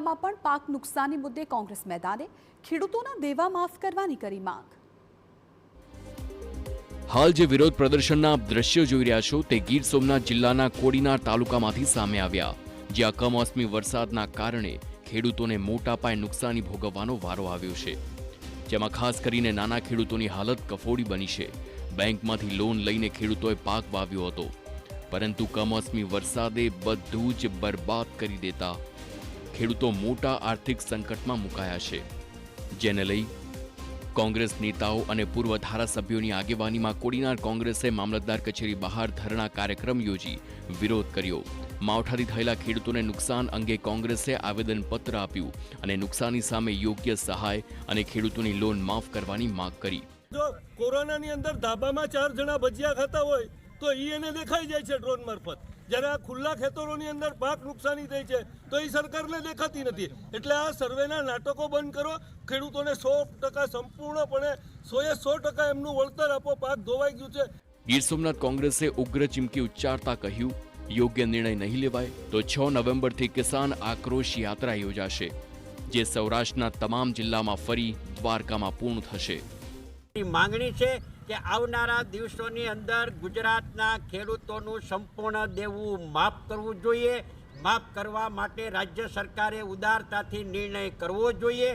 દ્વારકામાં પણ પાક નુકસાની મુદ્દે કોંગ્રેસ મેદાને ખેડૂતોના દેવા માફ કરવાની કરી માંગ। હાલ જે વિરોધ પ્રદર્શનના દ્રશ્યો જોઈ રહ્યા છો તે ગીર સોમનાથ જિલ્લાના કોડીનાર તાલુકામાંથી સામે આવ્યા, જ્યાં કમોસમી વરસાદના કારણે ખેડૂતોને મોટા પાયે નુકસાની ભોગવવાનો વારો આવ્યો છે, જેમાં ખાસ કરીને નાના ખેડૂતોની હાલત કફોડી બની છે। બેંકમાંથી લોન લઈને ખેડૂતોએ પાક વાવ્યો હતો, પરંતુ કમોસમી વરસાદે બધું જ બરબાદ કરી દેતા ખેડૂતો મોટા આર્થિક સંકટમાં મુકાયા છે, જેને લઈ કોંગ્રેસ નેતાઓ અને પૂર્વ ધારાસભ્યોની આગેવાનીમાં કોડીનાર કોંગ્રેસે મામલતદાર કચેરી બહાર ધરણા કાર્યક્રમ યોજી વિરોધ કર્યો। માવઠાથી થયેલા ખેડૂતોને નુકસાન અંગે કોંગ્રેસે આવેદનપત્ર આપ્યું અને નુકસાની સામે યોગ્ય સહાય અને ખેડૂતોની લોન માફ કરવાની માંગ કરી। જો કોરોનાની અંદર ધાબામાં 4 જણા ભજીયા ખાતા હોય તો એને દેખાઈ જાય છે ડ્રોન મારફત, જ્યારે આ ખુલ્લા ખેતરોની અંદર પાક નુકસાની થઈ છે તો એ સરકારને દેખાતી નથી। એટલે આ સર્વેના નાટકો બંધ કરો, ખેડૂતોને 100% સંપૂર્ણપણે 100% એમનું વળતર આપો। પાક ધોવાઈ ગયું છે। ગીર સોમનાથ કોંગ્રેસે ઉગ્ર ચીમકી ઉચ્ચારતા કહ્યું, યોગ્ય નિર્ણય નહીં લેવાય તો 6 નવેમ્બરથી કિસાન આક્રોશ યાત્રા યોજાશે, જે સૌરાષ્ટ્રના તમામ જિલ્લામાં ફરી દ્વારકામાં પૂર્ણ થશે। માંગણી છે કે આવનારા દિવસોની અંદર ગુજરાતના ખેડૂતોનું સંપૂર્ણ દેવું માફ કરવું જોઈએ। માફ કરવા માટે રાજ્ય સરકારે ઉદારતાથી નિર્ણય કરવો જોઈએ